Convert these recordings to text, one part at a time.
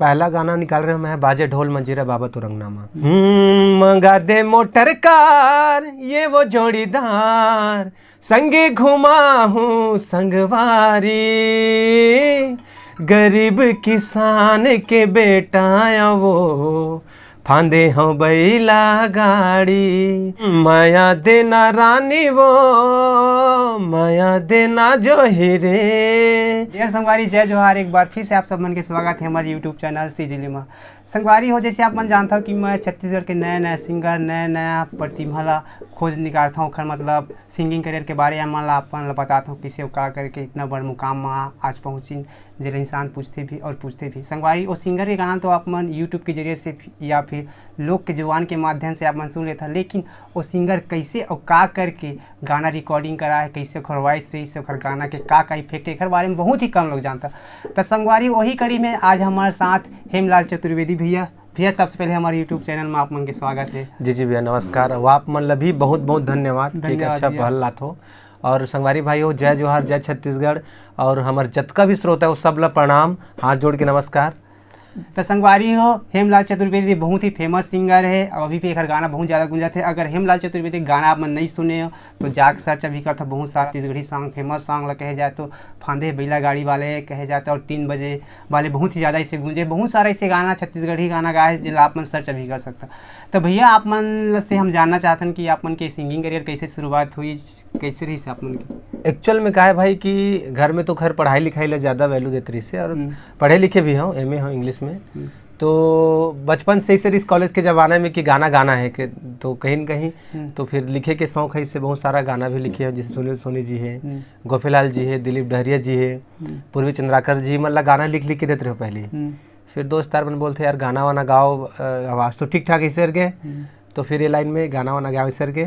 पहला गाना निकाल रहे हैं बाजे ढोल मंजीरा बाबा तुरंगनामा। मंगा दे मोटर कार ये वो जोड़ीदार, संगे घुमा हूँ संगवारी, गरीब किसान के बेटा वो फांदे हो बैला गाड़ी, माया देना रानी वो माया देना जो हीरे। डियर संगवारी, जय जोहार। एक बार फिर से आप सब मन के स्वागत है हमारे यूट्यूब चैनल सीजिली में। संगवारी हो, जैसे आप मन जानता हो कि मैं छत्तीसगढ़ के नए नए सिंगर नया प्रतिभा ला खोज निकालता हूँ, मतलब सिंगिंग करियर के बारे में ला अपन बताता हूँ किसे का करके इतना बड़ मुकाम में आज पहुँची, जो इंसान पूछते भी। संगवारी वो सिंगर के गाना तो आप मन यूट्यूब के जरिए से या फिर लोग के जुबान के माध्यम से आप मन सुन लेता, लेकिन वो सिंगर कैसे और का करके गाना रिकॉर्डिंग करा है, कैसे ओकर वॉइस से ओकर गाना के का इफेक्ट है, एक बारे में बहुत ही कम लोग जानता। तो संगवारी वही कड़ी में आज हमारे साथ हेमलाल चतुर्वेदी भैया। सबसे पहले हमारे यूट्यूब चैनल में आप मन के स्वागत है। जी भैया नमस्कार। आप मन भी बहुत बहुत धन्यवाद कि अच्छा पहल लात हो। और संगवारी भाई हो, जय जोहार, जय छत्तीसगढ़। और हमारे जतका भी श्रोता है वो सब ला प्रणाम, हाथ जोड़ के नमस्कार। तो संगवारी हो, हेमलाल चतुर्वेदी बहुत ही फेमस सिंगर है और अभी भी एक गाना बहुत ज़्यादा गुंजत है। अगर हेमलाल चतुर्वेदी गाना आप मन नहीं सुने हो तो जाके सर्च अभी करता, बहुत सारा छत्तीसगढ़ी सॉन्ग फेमस सॉन्ग कहे जाए तो फांदे बैला गाड़ी वाले कहे जाते और 3 बजे वाले बहुत ही ज़्यादा इसे गूंजे, बहुत सारा इसे गाना छत्तीसगढ़ी गाना गाए जिला आप मन सर्च अभी कर सकता। तो भैया आप मन से हम जानना चाहते हैं कि आप मन के सिंगिंग करियर कैसे शुरुआत हुई, कैसे रही से आप मन की? एक्चुअल में क्या है भाई कि घर में तो खैर पढ़ाई लिखाई ला ज़्यादा वैल्यू देते रही से, और पढ़े लिखे भी हों, एमए हो इंग्लिश में। तो बचपन से ही इस कॉलेज के ज़माने में कि गाना है कि तो कहीं न कहीं तो फिर लिखे के शौक़ है, इससे बहुत सारा गाना भी लिखे हैं, जैसे सुनील सोनी जी है, गोपीलाल जी है, दिलीप डहरिया जी है, पूर्वी चंद्राकर जी, मतलब गाना लिख के देते रहो पहले। फिर दोस्त यार मन बोलते यार गाना वाना गाओ, आवाज़ तो ठीक ठाक इसे के, तो फिर ये लाइन में गाना वाना गाओ इसे के,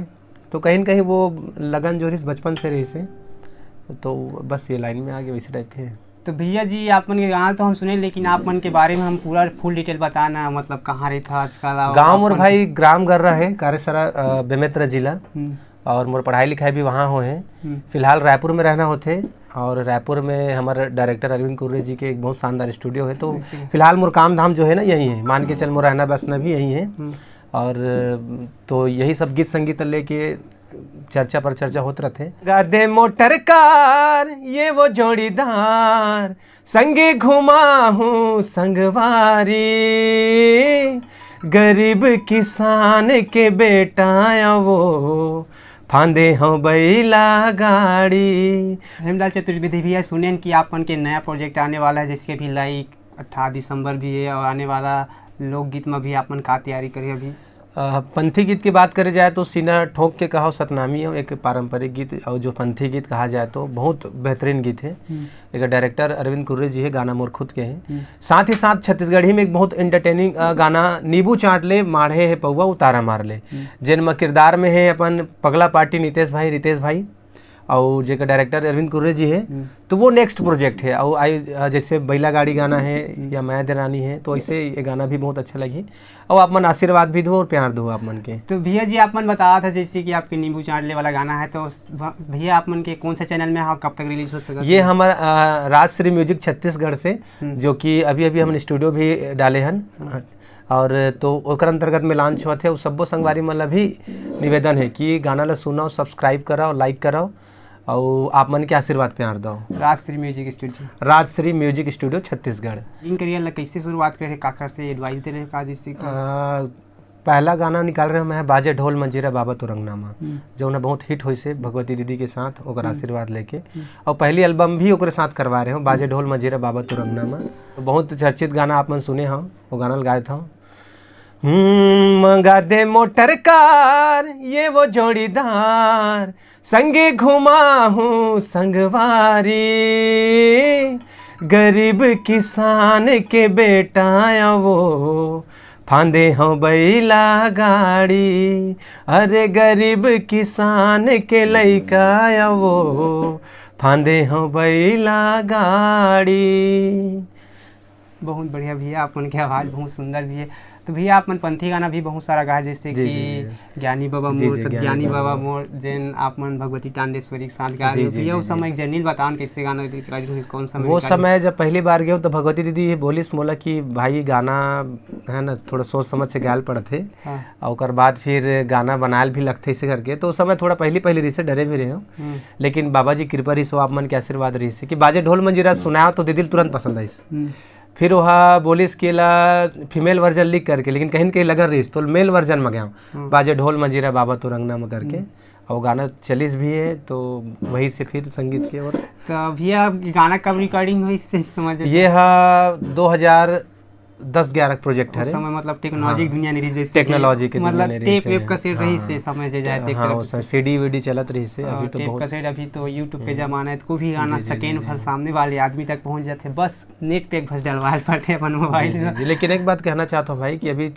तो कहीं न कहीं वो लगन जो रही बचपन से रही से, तो बस ये लाइन में आ गए वैसे टाइप के। तो भैया जी आप मन के गाना तो हम सुने, लेकिन आप मन के बारे में हम पूरा फुल डिटेल बताना, मतलब कहाँ रही था आजकल? गाँव मोर भाई ग्राम कर रहा है कार्यसरा बेमेतरा जिला, और मोर पढ़ाई लिखाई भी वहाँ हो है। फिलहाल रायपुर में रहना होते, और रायपुर में हमारे डायरेक्टर अरविंद कुर्रे जी के एक बहुत शानदार स्टूडियो है। तो फिलहाल मोर काम धाम जो है ना यही है, मान के चल मोर रहना बसना भी यही है। और तो यही सब गीत संगीत लेके चर्चा पर चर्चा होते रहते। गादे मोटर कार ये वो जोड़ीदार, संगे घुमा हूँ संगवारी, गरीब किसान के बेटा वो फांदे हो बैला गाड़ी। हेमलाल चतुर्वेदी भैया सुने कि आपन के नया प्रोजेक्ट आने वाला है, जिसके भी लाइक 18 दिसंबर भी है, और आने वाला लोकगीत में भी आपन का तैयारी करिए? अभी पंथी गीत की बात करी जाए तो सीना ठोक के कहो सतनामी है एक पारंपरिक गीत, और जो पंथी गीत कहा जाए तो बहुत बेहतरीन गीत है। एक डायरेक्टर अरविंद कुर्रे जी है, गाना मोर खुद के हैं। साथ ही साथ छत्तीसगढ़ी में एक बहुत एंटरटेनिंग गाना नींबू चाट ले माढ़े है पौवा उतारा मार ले, जिनमें किरदार में है अपन पगला पार्टी रितेश भाई, और जेका डायरेक्टर अरविंद कुर्रे जी है। तो वो नेक्स्ट प्रोजेक्ट है। और आई जैसे बैला गाड़ी गाना है या मैं देरानी है, तो ऐसे ये गाना भी बहुत अच्छा लगी। और आप मन आशीर्वाद भी दो और प्यार दो आप मन के। तो भैया जी आप मन बताया था जैसे कि आपके नींबू चाटले वाला गाना है, तो भैया आप मन के कौन सा चैनल में कब तक रिलीज हो सकेगा? ये हमारा राजश्री म्यूजिक छत्तीसगढ़ से, जो कि अभी हम स्टूडियो भी डाले हैं, और तो ओकर अंतर्गत में लॉन्च हुआ थे। सब्बो संगवारी मतलब भी निवेदन है कि गाना ला सुनाओ, सब्सक्राइब कराओ, लाइक कराओ, और आप मन के आशीर्वाद प्यार दो। Rajshri music studio Chhattisgarh. इन करियर ला कैसे शुरुआत करे, काका से एडवाइस दे रहे का? जैसे पहला गाना निकाल रहे हैं बाजे ढोल मंजीरा बाबा तुरंगनामा, जो ना बहुत हिट हुई से भगवती दीदी के साथ ओकर आशीर्वाद लेके, और पहली एल्बम भी ओकरे साथ करवा रहे हो बाजे ढोल मंजीरा बाबा तुरंगनामा। तो बहुत चर्चित गाना आप मन सुने हो, वो गाना गाए था। मंगा दे मोटर कार ये वो जोड़ीदार, संगे घुमा हूँ संगवारी, गरीब किसान के बेटा वो फांदे हो बैला गाड़ी, अरे गरीब किसान के लइका वो फांदे हो बैला गाड़ी। बहुत बढ़िया भैया, आप उनकी आवाज़ बहुत सुंदर भी है। तो भैया आप मनपंथी गाना भी बहुत सारा गाए, जैसे जी, कि ज्ञानी बाबा जी, मोर, जी, सतज्ञानी ज्ञानी बाबा बाबा मोर, जैन आप मन भगवती टांडेश्वरी के साथ गा जी, रहे हो जी, भैया। जी, उस समय जर्नील बताओ कैसे गाना कौन सा वो समय जब पहली बार गए तो भगवती दीदी ये बोलिस मोला कि भाई गाना है ना थोड़ा सोच समझ से गायल पड़त है। हाँ। और ओकर बाद फिर गाना बनायल भी लगते इसे करके, तो उस समय थोड़ा पहली रही से डरे भी रहे हो, लेकिन बाबा जी कृपा रही सो आप मन के आशीर्वाद रही से कि बाजे ढोल मंजीरा सुनाओ तो दीदी तुरंत पसंद आई। फिर वहाँ बोलिस कि ला फीमेल वर्जन लिख करके, लेकिन कहीं न कहीं लगल रही तो मेल वर्जन में गया बाजे ढोल मंजीरा बाबा तो रंगना में करके, और गाना चलिस भी है, तो वही से फिर संगीत के। और तो भैया गाना कब रिकॉर्डिंग हुई इससे समझ ये है 2010-11 प्रोजेक्ट है। उस समय मतलब टेक्नोलॉजी की दुनिया नहीं रही, जैसे टेक्नोलॉजी की दुनिया मतलब नहीं रही टेप से। वेप कैसेट रही से समय जे जाए हाँ उस सीडी वीडी चलत रही से। अभी तो टेप बहुत कैसेट, अभी तो यूट्यूब पे जमाना है, तो कोई भी गाना सेकेंड भर सामने वाले आदमी तक पहुंच जाते, बस नेट पे बस डलवाए पड़ते अपन मोबाइल में। लेकिन एक बात कहना चाहता हूँ भाई कि अभी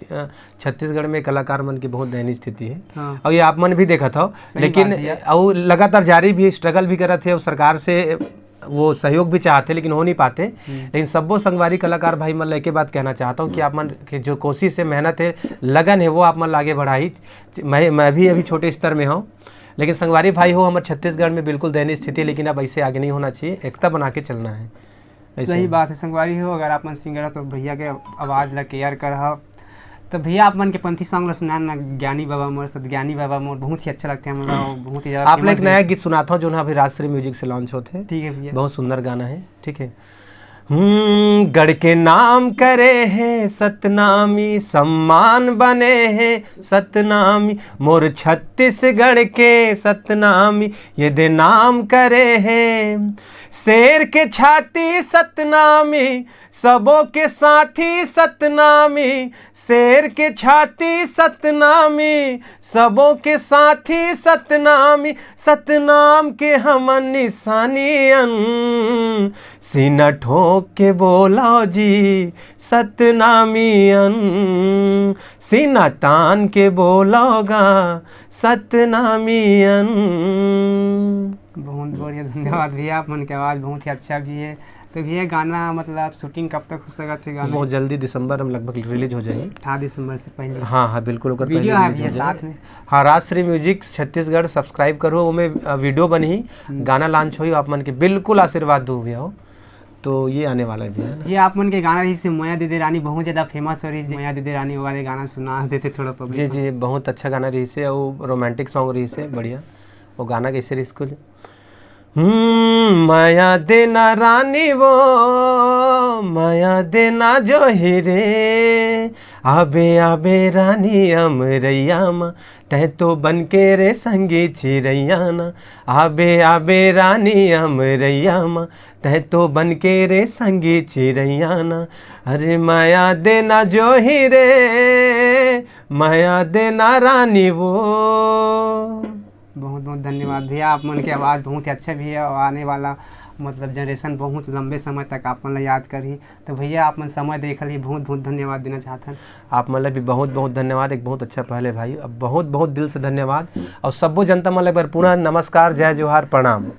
छत्तीसगढ़ में कलाकार मन की बहुत दयनीय स्थिति है। हाँ। और ये आप मन भी देखा था, लेकिन और लगातार जारी भी स्ट्रगल भी कर थे, और सरकार से वो सहयोग भी चाहते लेकिन हो नहीं पाते। लेकिन सबो संगवारी कलाकार भाई मन लेके बात कहना चाहता हूँ कि आप मन की जो कोशिश है, मेहनत है, लगन है, वो आप मन आगे बढ़ाई। मैं भी अभी छोटे स्तर में हूँ, लेकिन संगवारी भाई हो हमारे छत्तीसगढ़ में बिल्कुल दयनीय स्थिति है, लेकिन अब ऐसे आगे नहीं होना चाहिए, एकता बना के चलना है। सही बात है संगवारी हो, अगर आप मन सिंगर हो तो भैया के आवाज़ ला केयर कर। तो भैया आप मन के पंथी सॉन्ग ला सुना ना, ज्ञानी बाबा मोर, सतज्ञानी बाबा मोर, बहुत ही अच्छा लगता है हमें, बहुत ही ज़्यादा। आप लोग नया गीत सुनाता हूँ जो ना अभी राजश्री म्यूजिक से लॉन्च होते हैं। ठीक है भैया, बहुत सुंदर गाना है। ठीक है। गढ़ के नाम करे हैं सतनामी, सम्मान बने हैं सतनामी, मोर छत्तीसगढ़ के सतनामी, ये दे नाम करे हैं। शेर के छाती सतनामी, सबों के साथी सतनामी, शेर के छाती सतनामी, सबों के साथी सतनामी, सतनाम के हम निशानियन, सीना ठोक के बोला जी सतनामियन, सीना तान के बोलोगा सतनामियन। बहुत बढ़िया, धन्यवाद भैया, आप मन की आवाज़ बहुत ही अच्छा भी है। तो भैया गाना मतलब शूटिंग कब तक हो सकता है गाना? बहुत जल्दी दिसंबर में लगभग रिलीज हो जाएगी, 18 दिसंबर से पहले। हाँ बिल्कुल, ओकर वीडियो है भैया साथ में। हाँ, राजश्री म्यूजिक छत्तीसगढ़ सब्सक्राइब करो, वो में वीडियो बनी, गाना लॉन्च हुई, आप मन के बिल्कुल आशीर्वाद दो भैया हो, तो ये आने वाला है भैया। ये आप मन के गाना रही से माया दीदी रानी बहुत ज़्यादा फेमस हो रही है, माया दीदी रानी वाले गाना सुना देते थोड़ा पब्लिक। जी, बहुत अच्छा गाना रही से, वो रोमांटिक सॉन्ग रही से बढ़िया। वो गाना कैसे रही इसको, माया देना रानी वो, माया देना जो हीरे, आबे आबे रानी अमरैया माँ, तै तो बन के रे संगी चिरैया ना, आबे आबे रानी अमरैया माँ, तै तो बन के रे संगी चिरैया ना, अरे माया देना जो हीरे, माया देना रानी वो। बहुत बहुत धन्यवाद भैया, आप मन की आवाज़ बहुत ही अच्छा भी है, और आने वाला मतलब जनरेशन बहुत लंबे समय तक आप मन याद करी। तो भैया आप मन समय देख ली, बहुत बहुत धन्यवाद देना चाहते हैं। आप मतलब भी बहुत बहुत धन्यवाद, एक बहुत अच्छा पहले भाई, अब बहुत बहुत दिल से धन्यवाद। और सबो जनता मतलब एक बार पुनः नमस्कार, जय जोहार, प्रणाम।